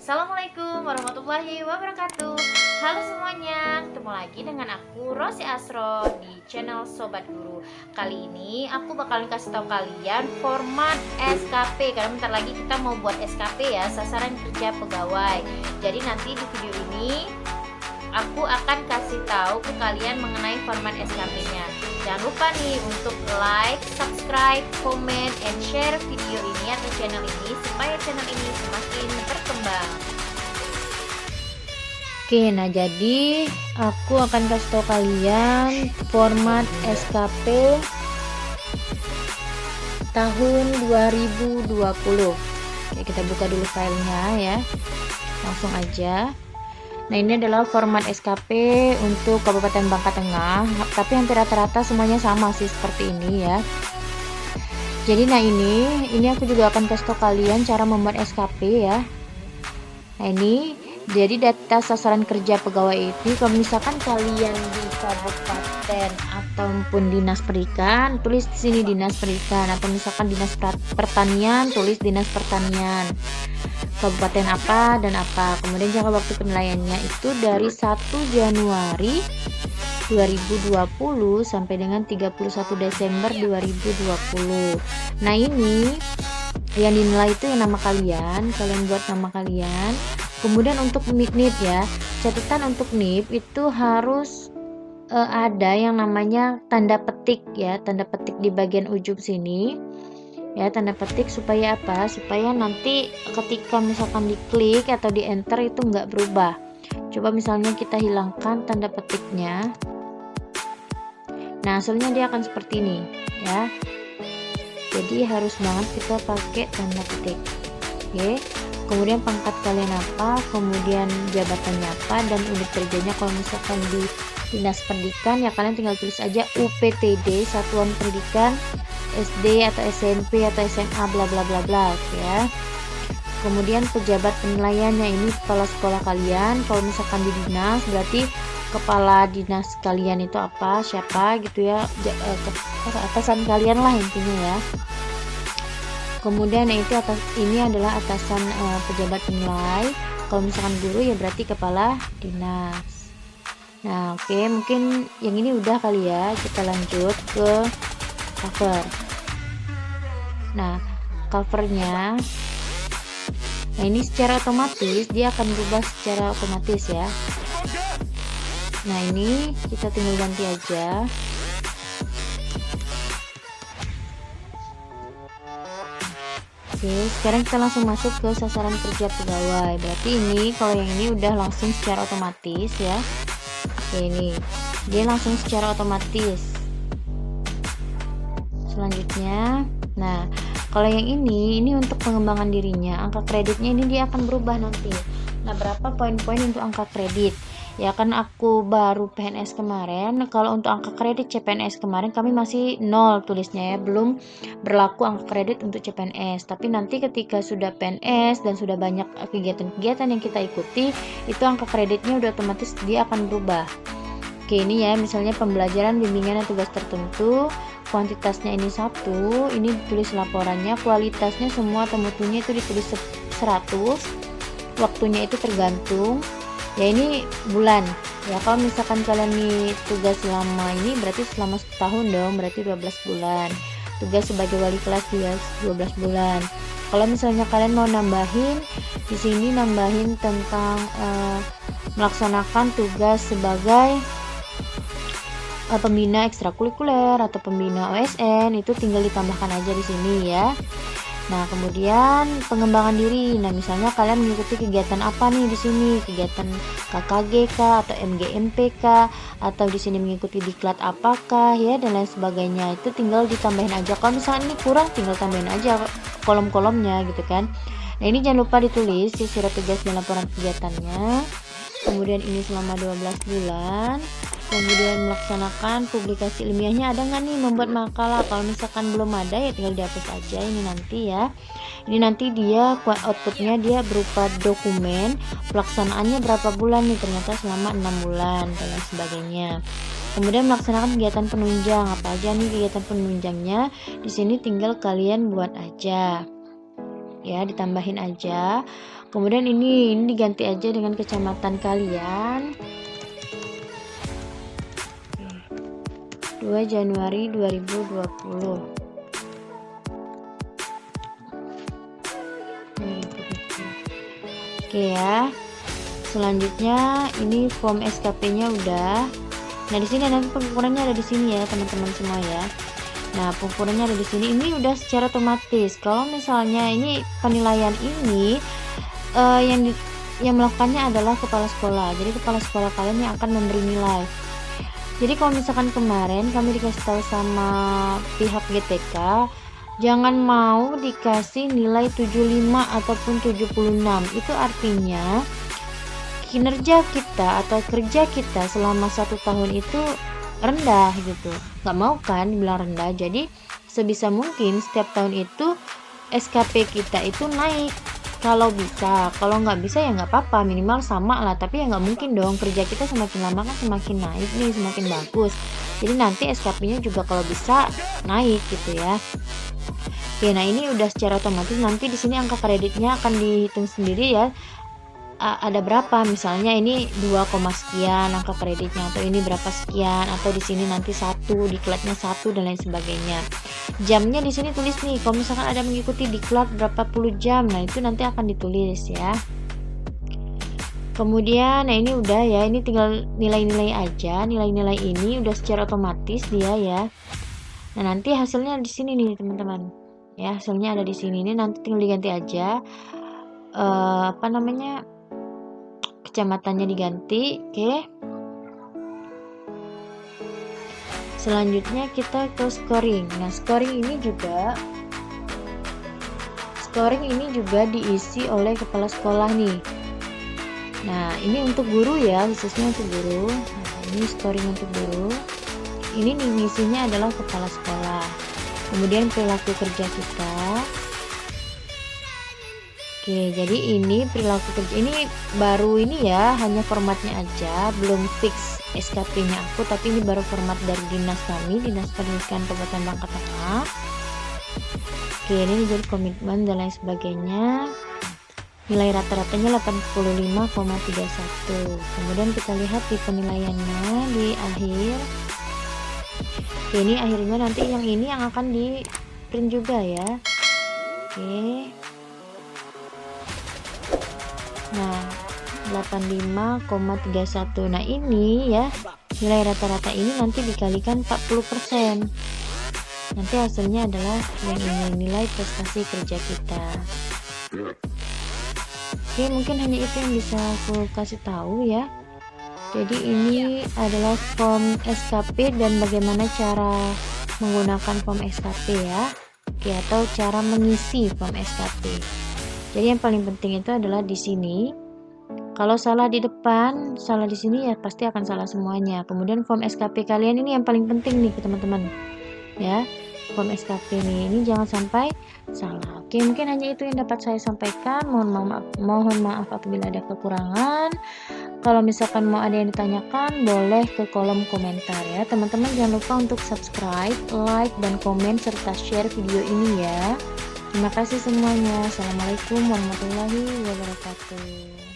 Assalamualaikum warahmatullahi wabarakatuh. Halo semuanya, ketemu lagi dengan aku Rosi Asro di channel Sobat Guru. Kali ini aku bakalan kasih tahu kalian format SKP, karena bentar lagi kita mau buat SKP ya, sasaran kerja pegawai. Jadi nanti di video ini aku akan kasih tahu ke kalian mengenai format SKP-nya. Jangan lupa nih untuk like, subscribe, comment, and share video ini atau channel ini supaya channel ini semakin berkembang. Oke, nah jadi aku akan kasih tahu kalian format SKP tahun 2020. Oke, kita buka dulu filenya ya. Langsung aja. Nah, ini adalah format SKP untuk Kabupaten Bangka Tengah, tapi hampir rata-rata semuanya sama sih seperti ini ya. Jadi nah ini aku juga akan kasih tahu kalian cara membuat SKP ya. Nah, ini jadi data sasaran kerja pegawai itu kalau misalkan kalian di kabupaten ataupun dinas pendidikan, tulis di sini dinas pendidikan, atau misalkan dinas pertanian, tulis dinas pertanian. Kabupaten apa dan apa. Kemudian jangka waktu penilaiannya itu dari 1 Januari 2020 sampai dengan 31 Desember 2020. Nah, ini yang dinilai itu yang nama kalian buat nama kalian. Kemudian untuk NIP ya, catatan untuk NIP itu harus ada yang namanya tanda petik ya, tanda petik di bagian ujung sini ya, tanda petik supaya apa? Supaya nanti ketika misalkan diklik atau di enter itu nggak berubah. Coba misalnya kita hilangkan tanda petiknya, nah hasilnya dia akan seperti ini ya. Jadi harus banget kita pakai tanda petik. Oke, kemudian pangkat kalian apa, kemudian jabatannya apa, dan unit kerjanya. Kalau misalkan di dinas pendidikan ya kalian tinggal tulis aja UPTD, Satuan Pendidikan SD atau SMP atau SMA bla bla bla bla ya. Kemudian pejabat penilaiannya ini kepala sekolah kalian. Kalau misalkan di dinas berarti kepala dinas kalian itu apa, siapa gitu ya, atasan kalian lah intinya ya. Kemudian itu ini adalah atasan pejabat penilai. Kalau misalkan guru ya berarti kepala dinas. Nah, oke, mungkin yang ini udah kali ya. Kita lanjut ke cover. Nah, covernya, nah ini secara otomatis dia akan berubah secara otomatis ya. Nah, ini kita tinggal ganti aja. Oke, sekarang kita langsung masuk ke sasaran kerja pegawai. Berarti ini kalau yang ini udah langsung secara otomatis ya. Oke, ini dia langsung secara otomatis. Selanjutnya, nah kalau yang ini untuk pengembangan dirinya, angka kreditnya ini dia akan berubah nanti. Nah, berapa poin-poin untuk angka kredit ya, kan aku baru PNS kemarin. Kalau untuk angka kredit CPNS kemarin kami masih 0 tulisnya ya, belum berlaku angka kredit untuk CPNS. Tapi nanti ketika sudah PNS dan sudah banyak kegiatan-kegiatan yang kita ikuti, itu angka kreditnya udah otomatis dia akan berubah. Oke, ini ya, misalnya pembelajaran, bimbingan, dan tugas tertentu, kuantitasnya ini 1, ini ditulis laporannya, kualitasnya semua atau mutunya itu ditulis 100, waktunya itu tergantung ya, ini bulan ya. Kalau misalkan kalian nih tugas selama ini berarti selama setahun dong, berarti 12 bulan. Tugas sebagai wali kelas juga 12 bulan. Kalau misalnya kalian mau nambahin di sini, nambahin tentang melaksanakan tugas sebagai pembina ekstrakurikuler atau pembina OSN, itu tinggal ditambahkan aja di sini ya. Nah, kemudian pengembangan diri. Nah, misalnya kalian mengikuti kegiatan apa nih di sini? Kegiatan KKGK atau MGMPK, atau di sini mengikuti diklat apakah ya, dan lain sebagainya. Itu tinggal ditambahin aja. Kalau misalnya ini kurang, tinggal tambahin aja kolom-kolomnya gitu kan. Nah, ini jangan lupa ditulis di surat tugas dan laporan kegiatannya. Kemudian ini selama 12 bulan. Kemudian melaksanakan publikasi ilmiahnya ada nggak nih, membuat makalah. Kalau misalkan belum ada ya tinggal dihapus aja ini nanti ya. Ini nanti dia outputnya dia berupa dokumen, pelaksanaannya berapa bulan nih, ternyata selama 6 bulan dan lain sebagainya. Kemudian melaksanakan kegiatan penunjang, apa aja nih kegiatan penunjangnya, di sini tinggal kalian buat aja ya, ditambahin aja. Kemudian ini diganti aja dengan kecamatan kalian. 2 Januari 2020. Oke ya. Selanjutnya ini form SKP-nya udah. Nah, di sini nanti pengukurannya ada di sini ya, teman-teman semua ya. Nah, pengukurannya ada di sini. Ini udah secara otomatis. Kalau misalnya ini penilaian ini yang melakukannya adalah kepala sekolah. Jadi kepala sekolah kalian yang akan memberi nilai. Jadi kalau misalkan kemarin kami dikasih tahu sama pihak GTK, jangan mau dikasih nilai 75 ataupun 76. Itu artinya kinerja kita atau kerja kita selama 1 tahun itu rendah gitu. Nggak mau kan dibilang rendah. Jadi sebisa mungkin setiap tahun itu SKP kita itu naik. Kalau bisa, kalau nggak bisa ya nggak apa-apa, minimal sama lah. Tapi ya nggak mungkin dong, kerja kita semakin lama kan semakin naik nih, semakin bagus. Jadi nanti SKP-nya juga kalau bisa naik gitu ya. Oke, nah ini udah secara otomatis. Nanti di sini angka kreditnya akan dihitung sendiri ya. Ada berapa, misalnya ini 2, sekian angka kreditnya, atau ini berapa sekian, atau di sini nanti 1, diklatnya 1 dan lain sebagainya. Jamnya di sini tulis nih, kalau misalkan ada mengikuti diklat berapa puluh jam, nah itu nanti akan ditulis ya. Kemudian nah ini udah ya, ini tinggal nilai-nilai aja. Nilai-nilai ini udah secara otomatis dia ya. Nah, nanti hasilnya di sini nih teman-teman. Ya, hasilnya ada di sini. Ini nanti tinggal diganti aja kecamatannya diganti. Oke. Selanjutnya kita ke scoring. Nah, scoring ini juga diisi oleh kepala sekolah nih. Nah, ini untuk guru ya, khususnya untuk guru. Nah, ini scoring untuk guru. Ini ngisinya adalah kepala sekolah. Kemudian perilaku kerja kita. Oke, jadi ini perilaku kerja ini baru ini ya, hanya formatnya aja, belum fix SKP-nya aku, tapi ini baru format dari dinas kami, Dinas Pendidikan Kabupaten Bangka Tengah. Oke, ini jadi komitmen dan lain sebagainya. Nilai rata-ratanya 85,31. Kemudian kita lihat di penilaiannya di akhir. Oke, ini akhirnya nanti yang ini yang akan di print juga ya. Oke. Nah, 85,31. Nah, ini ya, nilai rata-rata ini nanti dikalikan 40%. Nanti hasilnya adalah yang ini, nilai prestasi kerja kita. Oke, mungkin hanya itu yang bisa aku kasih tahu ya. Jadi ini adalah form SKP dan bagaimana cara menggunakan form SKP ya. Oke, atau cara mengisi form SKP. Jadi yang paling penting itu adalah di sini. Kalau salah di depan, salah di sini ya pasti akan salah semuanya. Kemudian form SKP kalian ini yang paling penting nih teman-teman. Ya, form SKP ini jangan sampai salah. Oke, mungkin hanya itu yang dapat saya sampaikan. Mohon maaf apabila ada kekurangan. Kalau misalkan mau ada yang ditanyakan, boleh ke kolom komentar ya. Teman-teman jangan lupa untuk subscribe, like, dan komen serta share video ini ya. Terima kasih semuanya. Assalamualaikum warahmatullahi wabarakatuh.